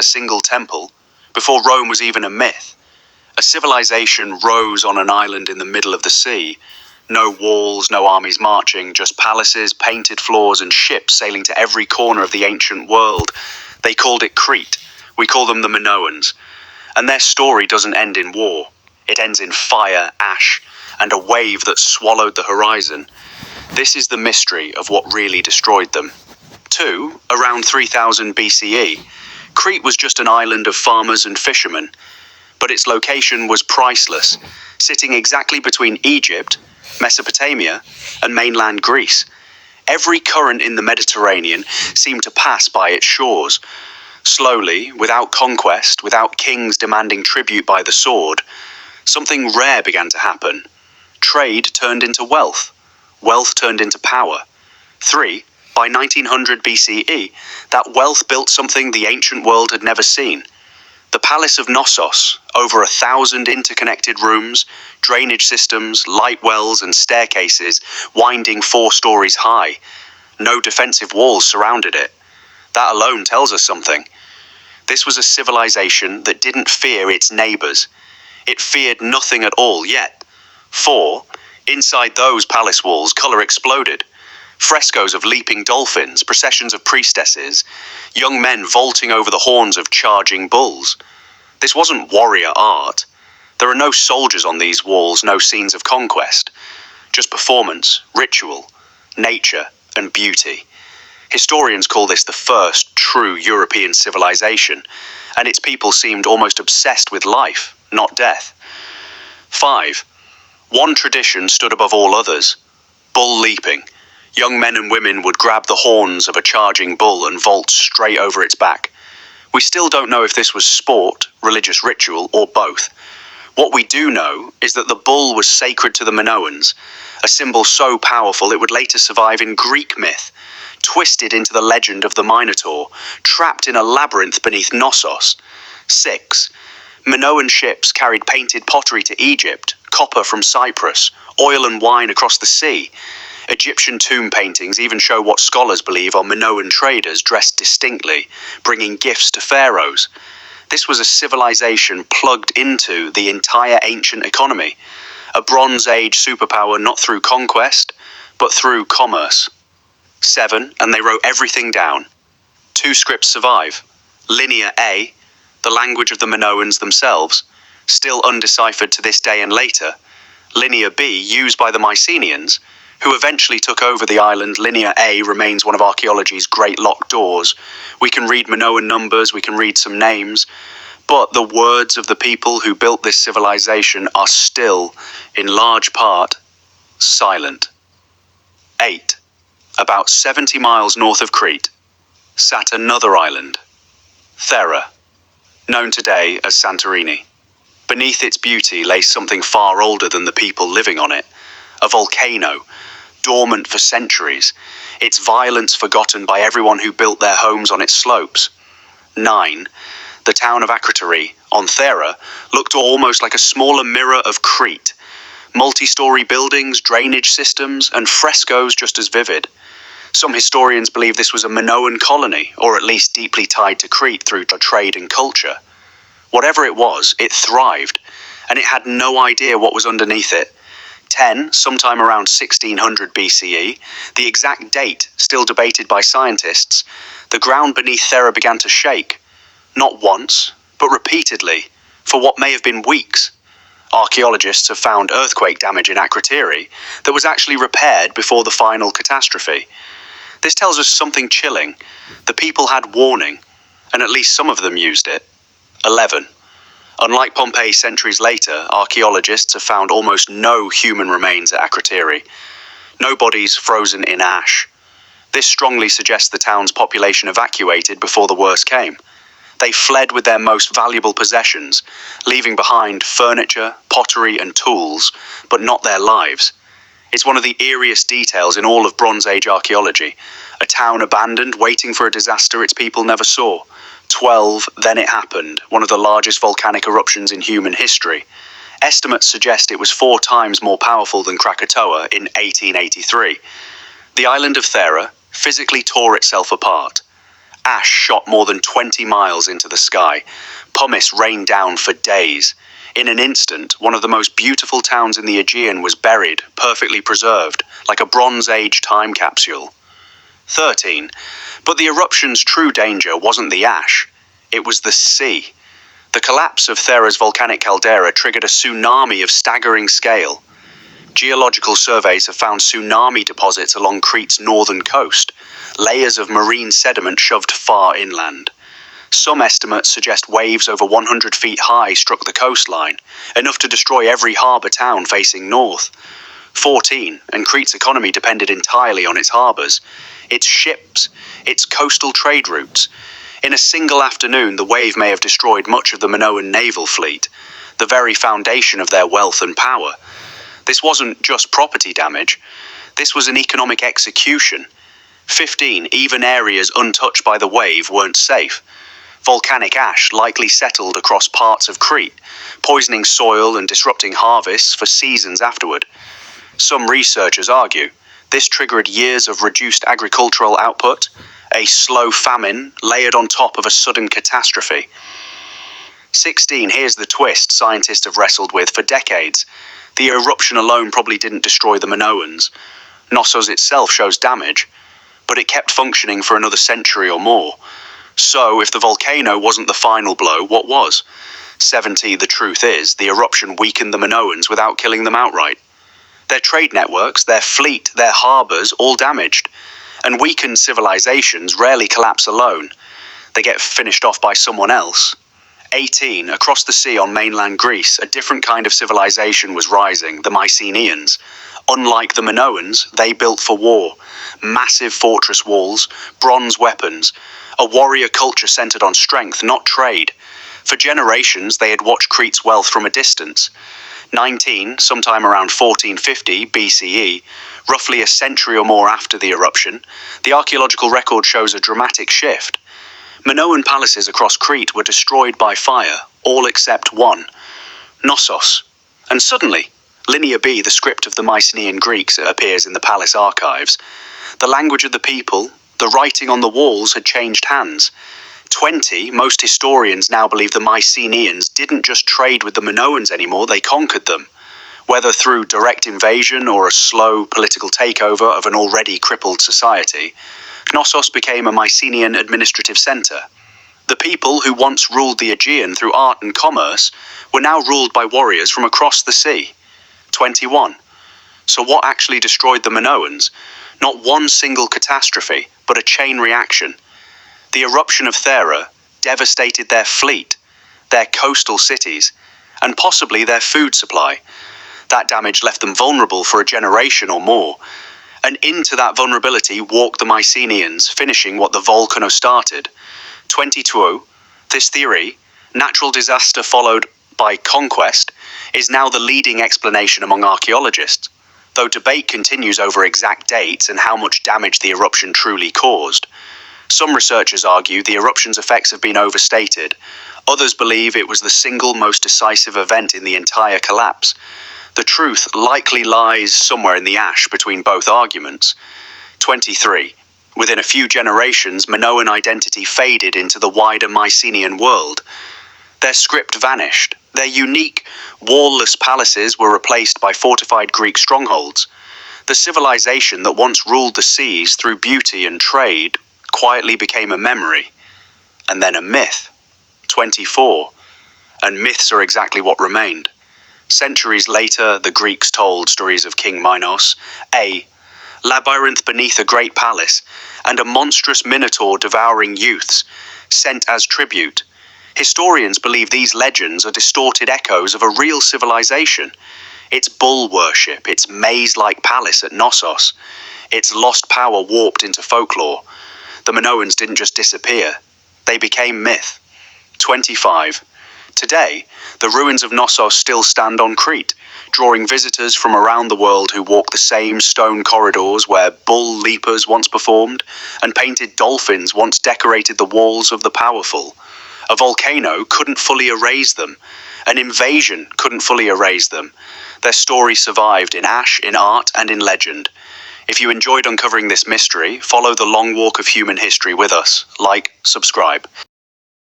a single temple, before Rome was even a myth. A civilization rose on an island in the middle of the sea. No walls, no armies marching, just palaces, painted floors, and ships sailing to every corner of the ancient world. They called it Crete. We call them the Minoans. And their story doesn't end in war. It ends in fire, ash, and a wave that swallowed the horizon. This is the mystery of what really destroyed them. 2. Around 3000 BCE, Crete was just an island of farmers and fishermen. But its location was priceless, sitting exactly between Egypt, Mesopotamia, and mainland Greece. Every current in the Mediterranean seemed to pass by its shores. Slowly, without conquest, without kings demanding tribute by the sword, something rare began to happen. Trade turned into wealth. Wealth turned into power. 3. By 1900 BCE, that wealth built something the ancient world had never seen. The Palace of Knossos, over 1,000 interconnected rooms, drainage systems, light wells, and staircases winding 4 stories high. No defensive walls surrounded it. That alone tells us something. This was a civilization that didn't fear its neighbors. It feared nothing at all yet. 4. Inside those palace walls, color exploded. Frescoes of leaping dolphins, processions of priestesses, young men vaulting over the horns of charging bulls. This wasn't warrior art. There are no soldiers on these walls, no scenes of conquest. Just performance, ritual, nature, and beauty. Historians call this the first true European civilization, and its people seemed almost obsessed with life, not death. 5. One tradition stood above all others: bull leaping. Young men and women would grab the horns of a charging bull and vault straight over its back. We still don't know if this was sport, religious ritual, or both. What we do know is that the bull was sacred to the Minoans, a symbol so powerful it would later survive in Greek myth, twisted into the legend of the Minotaur, trapped in a labyrinth beneath Knossos. 6. Minoan ships carried painted pottery to Egypt, copper from Cyprus, oil and wine across the sea. Egyptian tomb paintings even show what scholars believe are Minoan traders dressed distinctly, bringing gifts to pharaohs. This was a civilization plugged into the entire ancient economy, a Bronze Age superpower not through conquest, but through commerce. 7, and they wrote everything down. 2 scripts survive. Linear A, the language of the Minoans themselves, still undeciphered to this day and later. Linear B, used by the Mycenaeans, who eventually took over the island. Linear A remains one of archaeology's great locked doors. We can read Minoan numbers, we can read some names, but the words of the people who built this civilization are still, in large part, silent. 8. About 70 miles north of Crete, sat another island, Thera, known today as Santorini. Beneath its beauty lay something far older than the people living on it, a volcano, dormant for centuries, its violence forgotten by everyone who built their homes on its slopes. 9. The town of Crete on Thera looked almost like a smaller mirror of Crete. Multi-story buildings, drainage systems, and frescoes just as vivid. Some historians believe this was a Minoan colony, or at least deeply tied to Crete through trade and culture. Whatever it was, it thrived, and it had no idea what was underneath it. 10, sometime around 1600 BCE, the exact date still debated by scientists, the ground beneath Thera began to shake, not once, but repeatedly, for what may have been weeks. Archaeologists have found earthquake damage in Crete that was actually repaired before the final catastrophe. This tells us something chilling. The people had warning, and at least some of them used it. 11. Unlike Pompeii centuries later, archaeologists have found almost no human remains at Crete. No bodies frozen in ash. This strongly suggests the town's population evacuated before the worst came. They fled with their most valuable possessions, leaving behind furniture, pottery, and tools, but not their lives. It's one of the eeriest details in all of Bronze Age archaeology. A town abandoned, waiting for a disaster its people never saw. 12, then it happened, one of the largest volcanic eruptions in human history. Estimates suggest it was 4 times more powerful than Krakatoa in 1883. The island of Thera physically tore itself apart. Ash shot more than 20 miles into the sky. Pumice rained down for days. In an instant, one of the most beautiful towns in the Aegean was buried, perfectly preserved, like a Bronze Age time capsule. 13. But the eruption's true danger wasn't the ash. It was the sea. The collapse of Thera's volcanic caldera triggered a tsunami of staggering scale. Geological surveys have found tsunami deposits along Crete's northern coast, layers of marine sediment shoved far inland. Some estimates suggest waves over 100 feet high struck the coastline, enough to destroy every harbour town facing north. 14, and Crete's economy depended entirely on its harbours, its ships, its coastal trade routes. In a single afternoon, the wave may have destroyed much of the Minoan naval fleet, the very foundation of their wealth and power. This wasn't just property damage, this was an economic execution. 15, even areas untouched by the wave weren't safe. Volcanic ash likely settled across parts of Crete, poisoning soil and disrupting harvests for seasons afterward. Some researchers argue this triggered years of reduced agricultural output, a slow famine layered on top of a sudden catastrophe. 16, here's the twist scientists have wrestled with for decades. The eruption alone probably didn't destroy the Minoans. Knossos itself shows damage, but it kept functioning for another century or more. So, if the volcano wasn't the final blow, what was? 70, the truth is, the eruption weakened the Minoans without killing them outright. Their trade networks, their fleet, their harbours, all damaged. And weakened civilizations rarely collapse alone. They get finished off by someone else. 18, across the sea on mainland Greece, a different kind of civilization was rising, the Mycenaeans. Unlike the Minoans, they built for war. Massive fortress walls, bronze weapons, a warrior culture centered on strength, not trade. For generations, they had watched Crete's wealth from a distance. 19, sometime around 1450 BCE, roughly a century or more after the eruption, the archaeological record shows a dramatic shift. Minoan palaces across Crete were destroyed by fire, all except one, Knossos. And suddenly, Linear B, the script of the Mycenaean Greeks, appears in the palace archives. The language of the people, the writing on the walls had changed hands. 20, most historians now believe the Mycenaeans didn't just trade with the Minoans anymore, they conquered them. Whether through direct invasion or a slow political takeover of an already crippled society, Knossos became a Mycenaean administrative centre. The people who once ruled the Aegean through art and commerce were now ruled by warriors from across the sea. 21. So what actually destroyed the Minoans? Not one single catastrophe, but a chain reaction. The eruption of Thera devastated their fleet, their coastal cities, and possibly their food supply. That damage left them vulnerable for a generation or more. And into that vulnerability walked the Mycenaeans, finishing what the volcano started. 22. This theory, natural disaster followed by conquest, is now the leading explanation among archaeologists, though debate continues over exact dates and how much damage the eruption truly caused. Some researchers argue the eruption's effects have been overstated. Others believe it was the single most decisive event in the entire collapse. The truth likely lies somewhere in the ash between both arguments. 23. Within a few generations, Minoan identity faded into the wider Mycenaean world. Their script vanished. Their unique, wall-less palaces were replaced by fortified Greek strongholds. The civilization that once ruled the seas through beauty and trade quietly became a memory, and then a myth. 24. And myths are exactly what remained. Centuries later, the Greeks told stories of King Minos, a labyrinth beneath a great palace, and a monstrous Minotaur devouring youths, sent as tribute. Historians believe these legends are distorted echoes of a real civilization. Its bull worship, its maze-like palace at Knossos, its lost power warped into folklore. The Minoans didn't just disappear, they became myth. 25. Today, the ruins of Knossos still stand on Crete, drawing visitors from around the world who walk the same stone corridors where bull leapers once performed, and painted dolphins once decorated the walls of the powerful. A volcano couldn't fully erase them. An invasion couldn't fully erase them. Their story survived in ash, in art, and in legend. If you enjoyed uncovering this mystery, follow the long walk of human history with us. Like, subscribe.